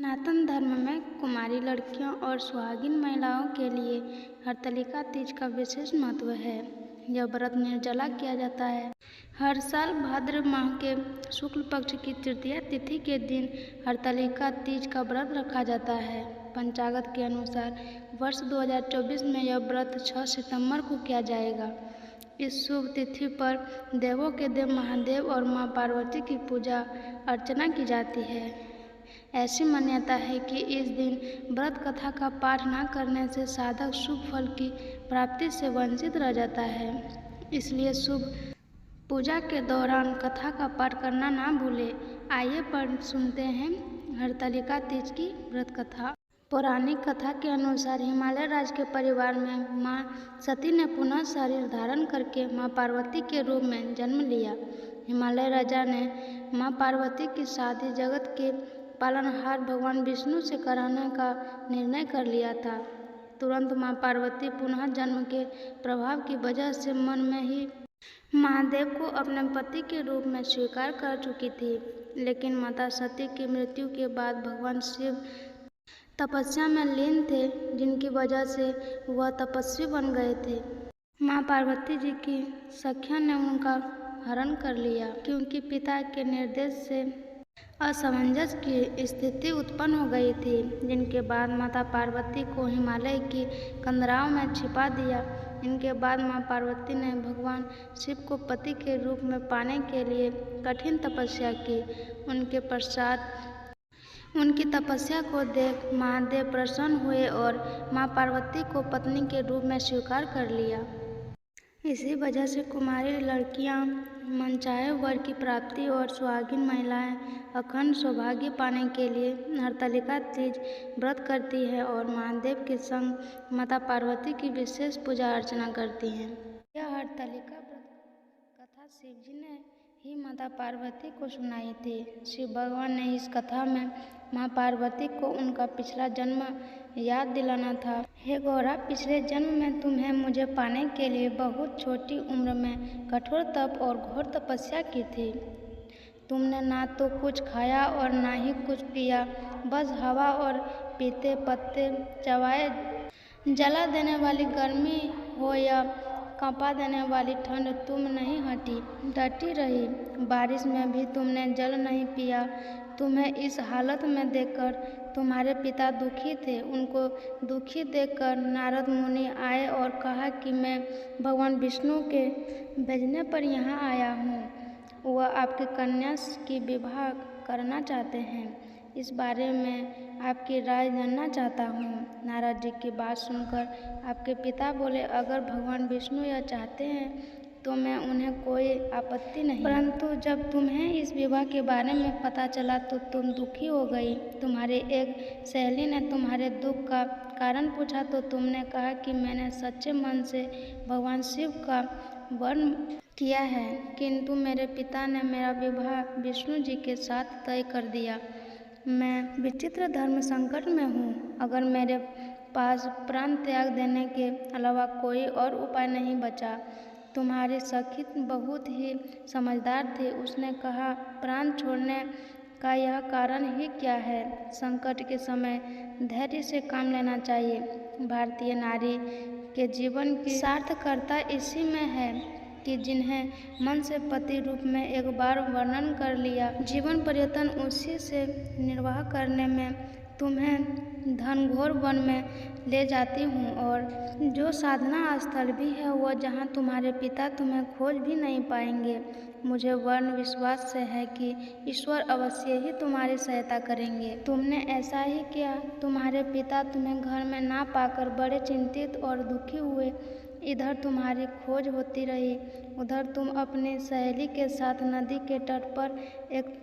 सनातन धर्म में कुमारी लड़कियों और सुहागिन महिलाओं के लिए हरतालिका तीज का विशेष महत्व है। यह व्रत निर्जला किया जाता है। हर साल भाद्र माह के शुक्ल पक्ष की तृतीया तिथि के दिन हरतालिका तीज का व्रत रखा जाता है। पंचांग के अनुसार वर्ष 2024 में यह व्रत 6 सितंबर को किया जाएगा। इस शुभ तिथि पर देवों के देव महादेव और मां पार्वती की पूजा अर्चना की जाती है। ऐसी मान्यता है कि इस दिन व्रत कथा का पाठ न करने से साधक शुभ फल की प्राप्ति से वंचित रह जाता है। इसलिए शुभ पूजा के दौरान कथा का पाठ करना ना भूलें। आइए सुनते हैं हरतालिका तीज की व्रत कथा। पौराणिक कथा के अनुसार हिमालय राज्य के परिवार में मां सती ने पुनः शरीर धारण करके मां पार्वती के रूप में जन्म लिया। हिमालय राजा ने मां पार्वती की शादी जगत के पालनहार भगवान विष्णु से कराने का निर्णय कर लिया था। तुरंत मां पार्वती पुनः जन्म के प्रभाव की वजह से मन में ही महादेव को अपने पति के रूप में स्वीकार कर चुकी थी। लेकिन माता सती की मृत्यु के बाद भगवान शिव तपस्या में लीन थे, जिनकी वजह से वह तपस्वी बन गए थे। मां पार्वती जी की सखियों ने उनका हरण कर लिया, क्योंकि पिता के निर्देश से असमंजस की स्थिति उत्पन्न हो गई थी। जिनके बाद माता पार्वती को हिमालय की कंदराओं में छिपा दिया। इनके बाद मां पार्वती ने भगवान शिव को पति के रूप में पाने के लिए कठिन तपस्या की। उनके पश्चात उनकी तपस्या को देख महादेव प्रसन्न हुए और मां पार्वती को पत्नी के रूप में स्वीकार कर लिया। इसी वजह से कुमारी लड़कियां मनचाहे वर की प्राप्ति और सुहागिन महिलाएं अखंड सौभाग्य पाने के लिए हरतालिका तीज व्रत करती है और महादेव के संग माता पार्वती की विशेष पूजा अर्चना करती हैं। यह हरतालिका व्रत कथा शिवजी ने ही माता पार्वती को सुनाई थी। शिव भगवान ने इस कथा में मां पार्वती को उनका पिछला जन्म याद दिलाना था। हे गौरा, पिछले जन्म में तुम्हें मुझे पाने के लिए बहुत छोटी उम्र में कठोर तप और घोर तपस्या की थी। तुमने ना तो कुछ खाया और ना ही कुछ पिया, बस हवा और पीते पत्ते चबाए। जला देने वाली गर्मी हो या कंपा देने वाली ठंड, तुम नहीं हटी, डटी रही। बारिश में भी तुमने जल नहीं पिया। तुम्हें इस हालत में देखकर तुम्हारे पिता दुखी थे। उनको दुखी देखकर नारद मुनि आए और कहा कि मैं भगवान विष्णु के भेजने पर यहाँ आया हूँ। वह आपकी कन्या की विवाह करना चाहते हैं। इस बारे में आपकी राय जानना चाहता हूँ। नारद जी की बात सुनकर आपके पिता बोले, अगर भगवान विष्णु यह चाहते हैं तो मैं उन्हें कोई आपत्ति नहीं, परंतु जब तुम्हें इस विवाह के बारे में पता चला तो तुम दुखी हो गई। तुम्हारी एक सहेली ने तुम्हारे दुख का कारण पूछा तो तुमने कहा कि मैंने सच्चे मन से भगवान शिव का वर्ण किया है, किंतु मेरे पिता ने मेरा विवाह विष्णु जी के साथ तय कर दिया। मैं विचित्र धर्म संकट में हूँ। अगर मेरे पास प्राण त्याग देने के अलावा कोई और उपाय नहीं बचा। तुम्हारी सखी बहुत ही समझदार थी। उसने कहा, प्राण छोड़ने का यह कारण ही क्या है? संकट के समय धैर्य से काम लेना चाहिए। भारतीय नारी के जीवन की सार्थकता इसी में है कि जिन्हें मन से पति रूप में एक बार वर्णन कर लिया, जीवन पर्यटन उसी से निर्वाह करने में तुम्हें घनघोर वन में ले जाती हूँ। और जो साधना स्थल भी है वह जहाँ तुम्हारे पिता तुम्हें खोज भी नहीं पाएंगे। मुझे वर्ण विश्वास से है कि ईश्वर अवश्य ही तुम्हारी सहायता करेंगे। तुमने ऐसा ही किया। तुम्हारे पिता तुम्हें घर में ना पाकर बड़े चिंतित और दुखी हुए। इधर तुम्हारी खोज होती रही, उधर तुम अपनी सहेली के साथ नदी के तट पर एक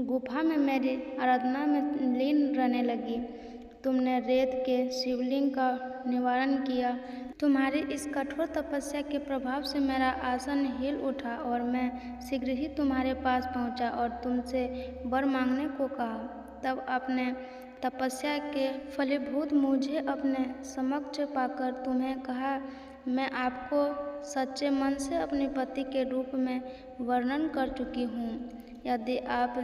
गुफा में मेरी आराधना में लीन रहने लगी। तुमने रेत के शिवलिंग का निवारण किया। तुम्हारी इस कठोर तपस्या के प्रभाव से मेरा आसन हिल उठा और मैं शीघ्र ही तुम्हारे पास पहुंचा और तुमसे वर मांगने को कहा। तब अपने तपस्या के फलीभूत मुझे अपने समक्ष पाकर तुम्हें कहा, मैं आपको सच्चे मन से अपने पति के रूप में वर्णन कर चुकी हूँ। यदि आप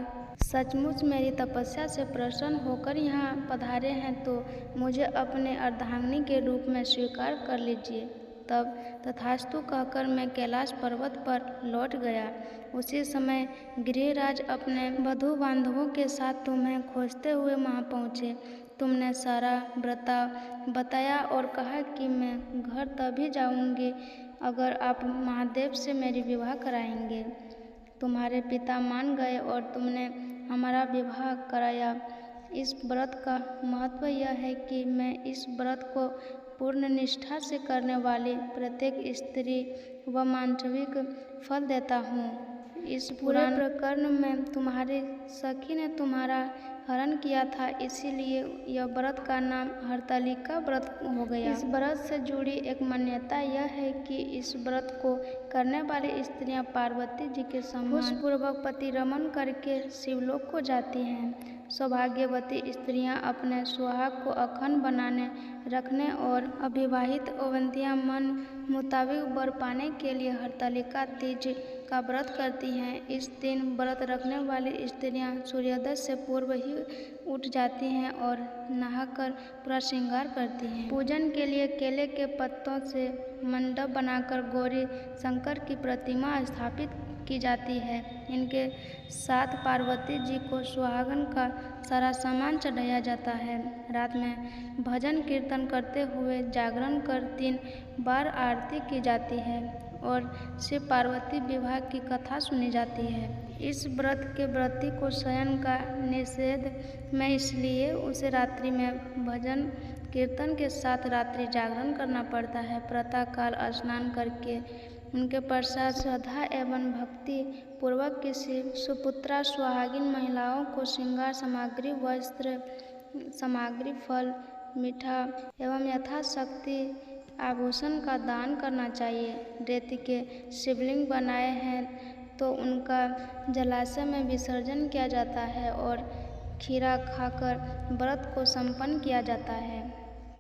सचमुच मेरी तपस्या से प्रसन्न होकर यहाँ पधारे हैं तो मुझे अपने अर्धांगिनी के रूप में स्वीकार कर लीजिए। तब तथास्तु कहकर मैं कैलाश पर्वत पर लौट गया। उसी समय गिरिराज अपने बंधु बांधवों के साथ तुम्हें खोजते हुए वहाँ पहुँचे। तुमने सारा बर्ताव बताया और कहा कि मैं घर तभी जाऊँगी अगर आप महादेव से मेरी विवाह कराएंगे। तुम्हारे पिता मान गए और तुमने हमारा विवाह कराया। इस व्रत का महत्व यह है कि मैं इस व्रत को पूर्ण निष्ठा से करने वाली प्रत्येक स्त्री व मांडविक फल देता हूँ। इस पूरे प्रकरण में तुम्हारी सखी ने तुम्हारा हरण किया था, इसीलिए यह व्रत का नाम हरतालिका व्रत हो गया। इस व्रत से जुड़ी एक मान्यता यह है कि इस व्रत को करने वाली स्त्रियां पार्वती जी के समान पूर्वक पति रमन करके शिवलोक को जाती हैं। सौभाग्यवती स्त्रियां अपने सुहाग को अखंड बनाने रखने और अविवाहित अवंतियां मन मुताबिक वर पाने के लिए हरतालिका तीज का व्रत करती हैं। इस दिन व्रत रखने वाली स्त्रियां सूर्योदय से पूर्व ही उठ जाती हैं और नहाकर पूरा श्रृंगार करती हैं। पूजन के लिए केले के पत्तों से मंडप बनाकर गौरी शंकर की प्रतिमा स्थापित की जाती है। इनके साथ पार्वती जी को सुहागन का सारा सामान चढ़ाया जाता है। रात में भजन कीर्तन करते हुए जागरण कर 3 बार आरती की जाती है और शिव पार्वती विवाह की कथा सुनी जाती है। इस व्रत के व्रती को शयन का निषेध में, इसलिए उसे रात्रि में भजन कीर्तन के साथ रात्रि जागरण करना पड़ता है। प्रातःकाल स्नान करके उनके पश्चात श्रद्धा एवं भक्ति पूर्वक किसी सुपुत्रा सुहागिन महिलाओं को श्रृंगार सामग्री, वस्त्र सामग्री, फल, मीठा एवं यथाशक्ति आभूषण का दान करना चाहिए। रेती के शिवलिंग बनाए हैं तो उनका जलाशय में विसर्जन किया जाता है और खीरा खाकर व्रत को संपन्न किया जाता है।